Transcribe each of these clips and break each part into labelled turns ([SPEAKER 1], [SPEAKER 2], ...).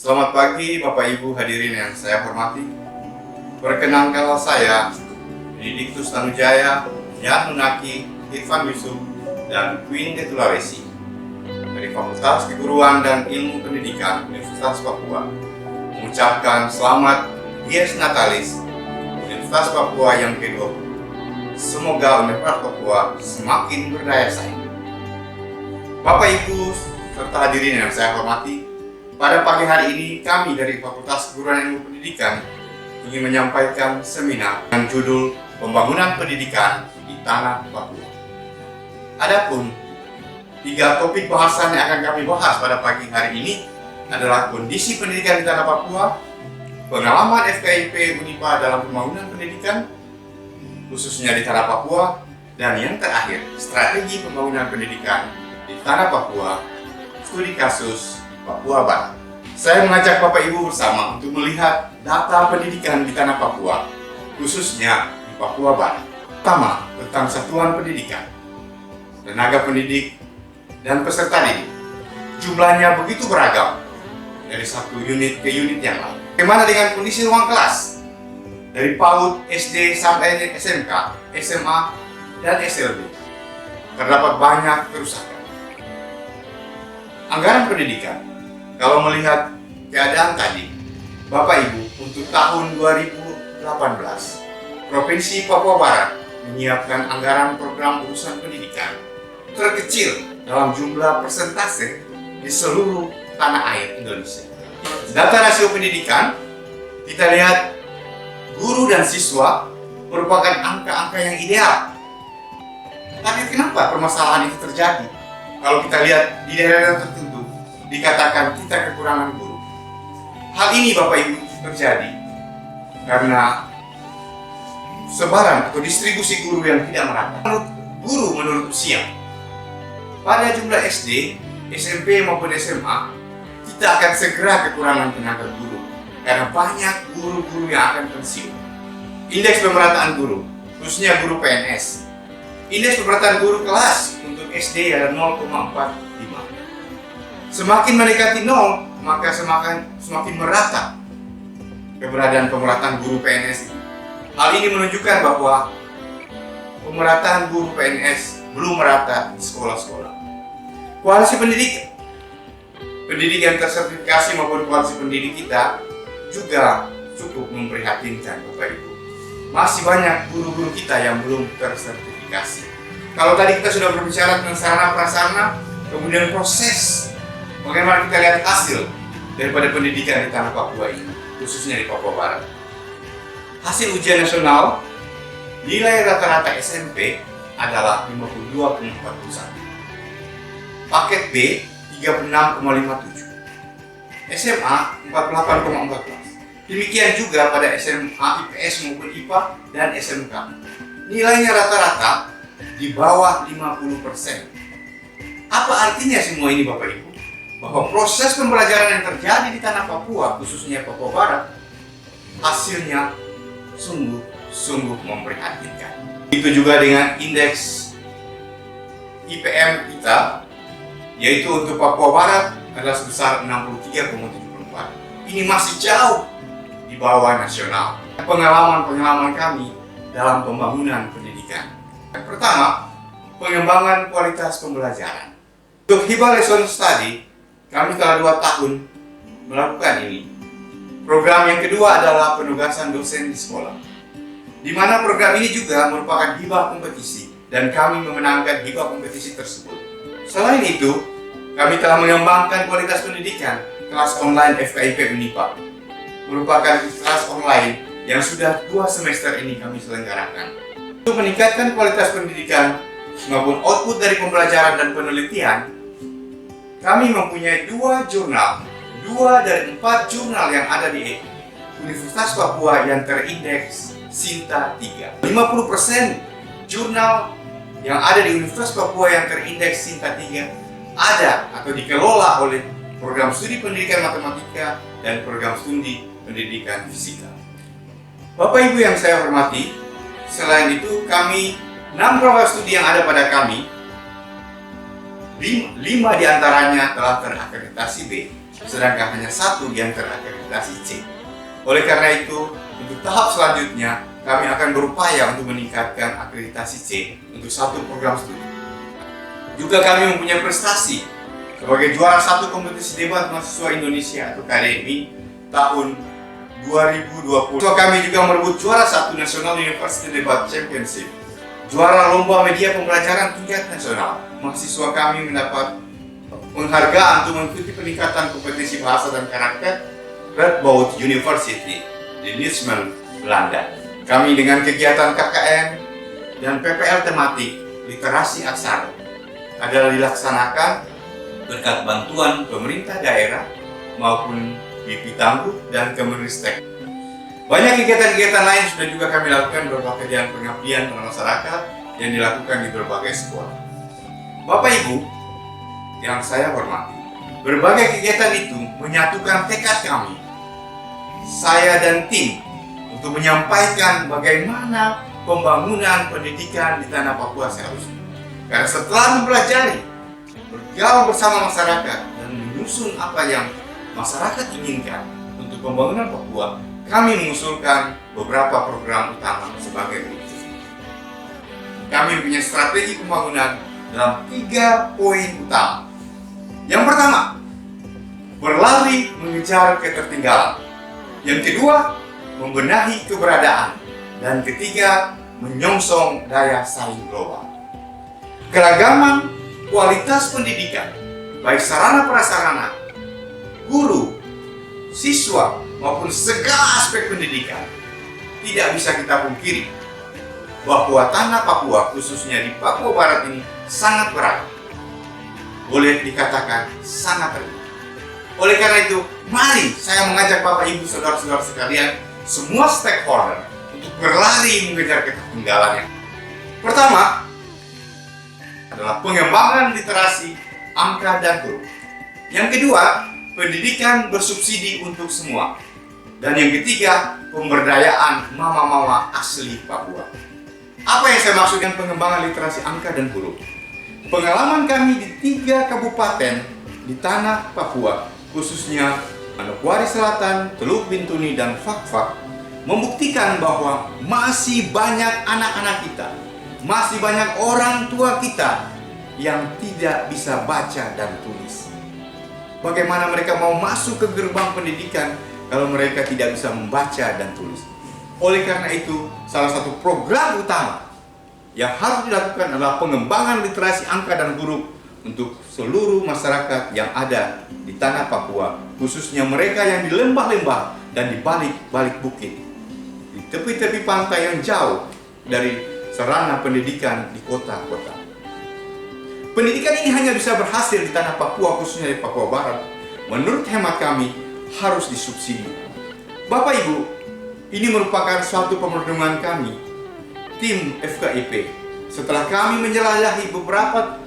[SPEAKER 1] Selamat pagi Bapak Ibu hadirin yang saya hormati. Perkenalkan saya, Benedictus Tanujaya, Yan Nunaki, Irfan Yusuf, dan Queen de Tulawesi dari Fakultas Keguruan dan Ilmu Pendidikan Universitas Papua mengucapkan selamat Dies Natalis Universitas Papua yang ke-20. Semoga Universitas Papua semakin berdaya saing. Bapak Ibu serta hadirin yang saya hormati, pada pagi hari ini kami dari Fakultas Keguruan Ilmu Pendidikan ingin menyampaikan seminar dengan judul Pembangunan Pendidikan di Tanah Papua. Adapun 3 topik bahasan yang akan kami bahas pada pagi hari ini adalah kondisi pendidikan di Tanah Papua, pengalaman FKIP Unipa dalam pembangunan pendidikan khususnya di Tanah Papua, dan yang terakhir strategi pembangunan pendidikan di Tanah Papua, studi kasus Papua Barat. Saya mengajak Bapak Ibu bersama untuk melihat data pendidikan di Tanah Papua, khususnya di Papua Barat. Pertama, tentang satuan pendidikan, tenaga pendidik, dan peserta didik. Jumlahnya begitu beragam, dari satu unit ke unit yang lain. Bagaimana dengan kondisi ruang kelas? Dari PAUD, SD, sampai SMK, SMA, dan SLB. Terdapat banyak kerusakan. Anggaran pendidikan. Kalau melihat keadaan tadi, Bapak Ibu, untuk tahun 2018, Provinsi Papua Barat menyiapkan anggaran program urusan pendidikan terkecil dalam jumlah persentase di seluruh tanah air Indonesia. Data rasio pendidikan, kita lihat guru dan siswa merupakan angka-angka yang ideal. Tapi kenapa permasalahan itu terjadi? Kalau kita lihat di daerah tertentu, dikatakan kita kekurangan guru. Hal ini Bapak Ibu terjadi karena sebaran atau distribusi guru yang tidak merata. Menurut usia. Pada jumlah SD, SMP maupun SMA, kita akan segera kekurangan tenaga guru karena banyak guru-guru yang akan pensiun. Indeks pemerataan guru, khususnya guru PNS. Indeks pemerataan guru kelas untuk SD adalah 0,45. Semakin mendekati 0, maka semakin merata keberadaan pemerataan guru PNS. Hal ini menunjukkan bahwa pemerataan guru PNS belum merata di sekolah-sekolah. Kualitas pendidik yang tersertifikasi maupun kualitas pendidik kita juga cukup memprihatinkan Bapak Ibu. Masih banyak guru-guru kita yang belum tersertifikasi. Kalau tadi kita sudah berbicara tentang sarana prasarana, kemudian proses bagaimana kita lihat hasil daripada pendidikan di Tanah Papua ini, khususnya di Papua Barat. Hasil ujian nasional, nilai rata-rata SMP adalah 52,41. Paket B 36,57. SMA 48,14. Demikian juga pada SMA IPS maupun IPA dan SMK. Nilainya rata-rata di bawah 50%. Apa artinya semua ini Bapak Ibu? Bahwa proses pembelajaran yang terjadi di Tanah Papua, khususnya Papua Barat, hasilnya sungguh memprihatinkan. Itu juga dengan indeks IPM kita, yaitu untuk Papua Barat adalah sebesar 63,74. Ini masih jauh di bawah nasional. Pengalaman kami dalam pembangunan pendidikan. Pertama, pengembangan kualitas pembelajaran. Untuk Hibah Lesson Study, kami telah 2 tahun melakukan ini. Program yang kedua adalah penugasan dosen di sekolah, di mana program ini juga merupakan hibah kompetisi dan kami memenangkan hibah kompetisi tersebut. Selain itu, kami telah mengembangkan kualitas pendidikan kelas online FKIP Unipa, merupakan kelas online yang sudah 2 semester ini kami selenggarakan. Untuk meningkatkan kualitas pendidikan maupun output dari pembelajaran dan penelitian, kami mempunyai 2 jurnal, 2 dari 4 jurnal yang ada di Universitas Papua yang terindeks Sinta 3. 50% jurnal yang ada di Universitas Papua yang terindeks Sinta 3 ada atau dikelola oleh program studi pendidikan matematika dan program studi pendidikan fisika. Bapak Ibu yang saya hormati, selain itu kami 6 program studi yang ada pada kami, 5 diantaranya telah terakreditasi B sedangkan hanya satu yang terakreditasi C. Oleh karena itu, untuk tahap selanjutnya, kami akan berupaya untuk meningkatkan akreditasi C untuk satu program studi. Juga kami mempunyai prestasi sebagai juara satu kompetisi debat mahasiswa Indonesia atau KDMI tahun 2020. Kami juga merebut juara satu National University Debat Championship, juara lomba media pembelajaran tingkat nasional. Mahasiswa kami mendapat penghargaan untuk mengikuti peningkatan kompetisi bahasa dan karakter Radboud University di Nijmegen, Belanda. Kami dengan kegiatan KKN dan PPL tematik literasi aksara adalah dilaksanakan berkat bantuan pemerintah daerah maupun BP Tangguh dan Kemenristek. Banyak kegiatan-kegiatan lain sudah juga kami lakukan berupa kegiatan pengabdian pada masyarakat yang dilakukan di berbagai sekolah. Bapak Ibu yang saya hormati, berbagai kegiatan itu menyatukan tekad kami, saya dan tim, untuk menyampaikan bagaimana pembangunan pendidikan di tanah Papua seharusnya. Karena setelah mempelajari, bergaul bersama masyarakat, dan menyusun apa yang masyarakat inginkan untuk pembangunan Papua, kami mengusulkan beberapa program utama sebagai berikut. Kami punya strategi pembangunan dalam 3 poin utama. Yang pertama, berlari mengejar ketertinggalan. Yang kedua, membenahi keberadaan. Dan ketiga, menyongsong daya saing global. Keragaman kualitas pendidikan, baik sarana prasarana, guru, siswa, maupun segala aspek pendidikan, tidak bisa kita pungkiri bahwa tanah Papua, khususnya di Papua Barat ini, sangat berat. Boleh dikatakan sangat rendah. Oleh karena itu, mari saya mengajak Bapak Ibu saudara-saudara sekalian, semua stakeholder, untuk berlari mengejar ketertinggalan. Pertama adalah pengembangan literasi, angka, dan huruf. Yang kedua, pendidikan bersubsidi untuk semua. Dan yang ketiga, pemberdayaan mama-mama asli Papua. Apa yang saya maksud dengan pengembangan literasi, angka, dan huruf? Pengalaman kami di 3 kabupaten di tanah Papua, khususnya Manokwari Selatan, Teluk Bintuni, dan Fakfak, membuktikan bahwa masih banyak anak-anak kita, masih banyak orang tua kita yang tidak bisa baca dan tulis. Bagaimana mereka mau masuk ke gerbang pendidikan kalau mereka tidak bisa membaca dan tulis? Oleh karena itu, salah satu program utama yang harus dilakukan adalah pengembangan literasi angka dan huruf untuk seluruh masyarakat yang ada di tanah Papua, khususnya mereka yang di lembah-lembah dan di balik-balik bukit, di tepi-tepi pantai yang jauh dari sarana pendidikan di kota-kota. Pendidikan ini hanya bisa berhasil di tanah Papua, khususnya di Papua Barat. Menurut hemat kami, harus disubsidi. Bapak Ibu, ini merupakan suatu pemerenungan kami, tim FKIP. Setelah kami menjelajahi beberapa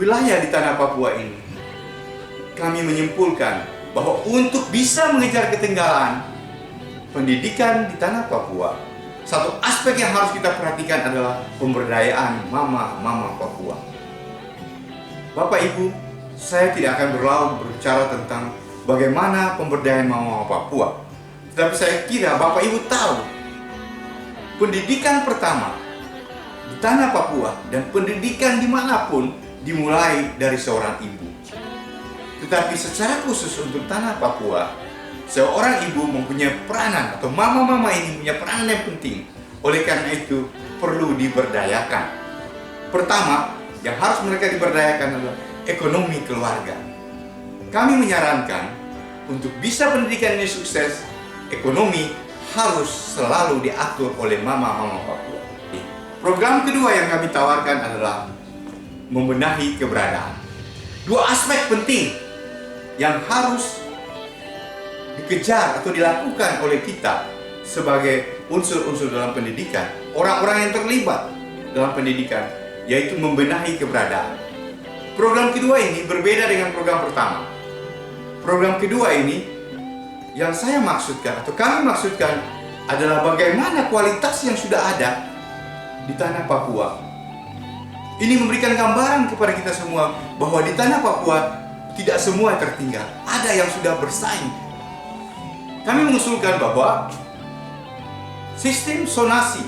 [SPEAKER 1] wilayah di tanah Papua ini, kami menyimpulkan bahwa untuk bisa mengejar ketinggalan pendidikan di tanah Papua, satu aspek yang harus kita perhatikan adalah pemberdayaan mama-mama Papua. Bapak Ibu, saya tidak akan berbicara tentang bagaimana pemberdayaan mama-mama Papua. Tetapi saya kira Bapak Ibu tahu, pendidikan pertama di tanah Papua dan pendidikan dimanapun dimulai dari seorang ibu. Tetapi secara khusus untuk tanah Papua, seorang ibu mempunyai peranan, atau mama-mama ini punya peranan yang penting. Oleh karena itu, perlu diberdayakan. Pertama, yang harus mereka diberdayakan adalah ekonomi keluarga. Kami menyarankan untuk bisa pendidikan ini sukses, ekonomi harus selalu diatur oleh mama-mama Papua. Program kedua yang kami tawarkan adalah membenahi keberadaan. 2 aspek penting yang harus dikejar atau dilakukan oleh kita sebagai unsur-unsur dalam pendidikan, orang-orang yang terlibat dalam pendidikan, yaitu membenahi keberadaan. Program kedua ini berbeda dengan program pertama. Program kedua ini yang saya maksudkan atau kami maksudkan adalah bagaimana kualitas yang sudah ada di tanah Papua. Ini memberikan gambaran kepada kita semua bahwa di tanah Papua tidak semua tertinggal. Ada yang sudah bersaing. Kami mengusulkan bahwa sistem zonasi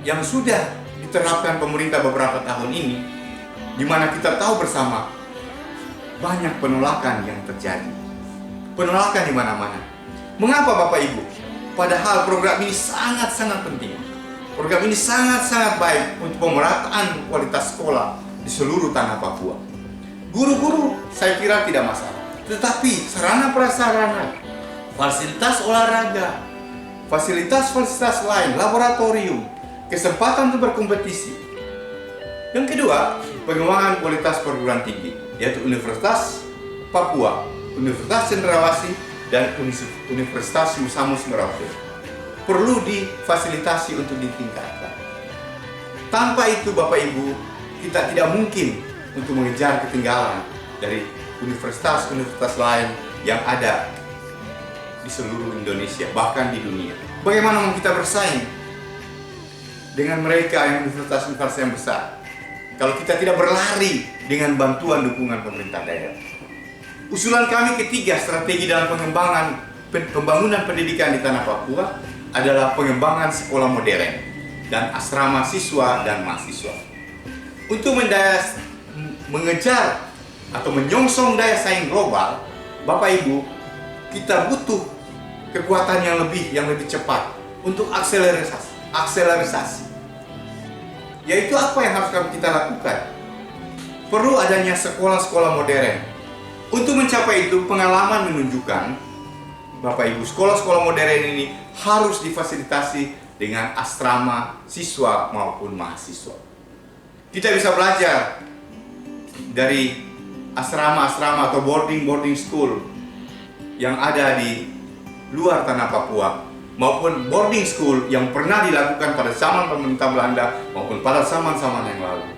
[SPEAKER 1] yang sudah diterapkan pemerintah beberapa tahun ini, di mana kita tahu bersama banyak penolakan yang terjadi. Penolakan di mana-mana. Mengapa Bapak Ibu? Padahal program ini sangat-sangat penting. Program ini sangat-sangat baik untuk pemerataan kualitas sekolah di seluruh tanah Papua. Guru-guru saya kira tidak masalah. Tetapi sarana prasarana, fasilitas olahraga, fasilitas-fasilitas lain, laboratorium, kesempatan untuk berkompetisi. Yang kedua, pengembangan kualitas perguruan tinggi, yaitu Universitas Papua, Universitas Cendrawasih, dan Universitas Musamus Merauke. Perlu difasilitasi untuk ditingkatkan. Tanpa itu Bapak Ibu, kita tidak mungkin untuk mengejar ketinggalan dari universitas-universitas lain yang ada di seluruh Indonesia, bahkan di dunia. Bagaimana mau kita bersaing dengan mereka yang universitas-universitas yang besar kalau kita tidak berlari dengan bantuan dukungan pemerintah daerah? Usulan kami ketiga, strategi dalam pembangunan pendidikan di tanah Papua adalah pengembangan sekolah modern dan asrama siswa dan mahasiswa. Untuk mengejar atau menyongsong daya saing global, Bapak Ibu, kita butuh kekuatan yang lebih cepat untuk akselerasi. Yaitu apa yang harus kita lakukan? Perlu adanya sekolah-sekolah modern. Untuk mencapai itu, pengalaman menunjukkan Bapak Ibu, sekolah-sekolah modern ini harus difasilitasi dengan asrama siswa maupun mahasiswa. Kita bisa belajar dari asrama-asrama atau boarding school yang ada di luar tanah Papua, maupun boarding school yang pernah dilakukan pada zaman pemerintah Belanda maupun pada zaman-zaman yang lalu.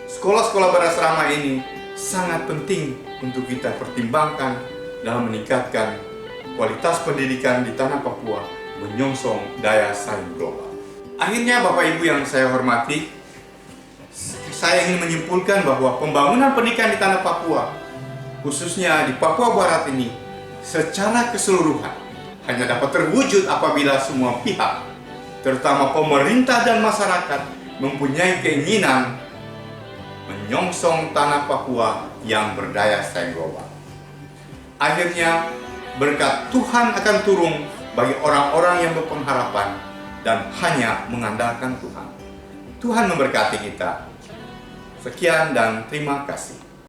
[SPEAKER 1] Sekolah-sekolah berasrama ini sangat penting untuk kita pertimbangkan dalam meningkatkan kualitas pendidikan di tanah Papua, menyongsong daya saing global. Akhirnya Bapak Ibu yang saya hormati, saya ingin menyimpulkan bahwa pembangunan pendidikan di tanah Papua, khususnya di Papua Barat ini, secara keseluruhan hanya dapat terwujud apabila semua pihak, terutama pemerintah dan masyarakat, mempunyai keinginan menyongsong tanah Papua yang berdaya saing global. Akhirnya, berkat Tuhan akan turun bagi orang-orang yang berpengharapan dan hanya mengandalkan Tuhan. Tuhan memberkati kita. Sekian dan terima kasih.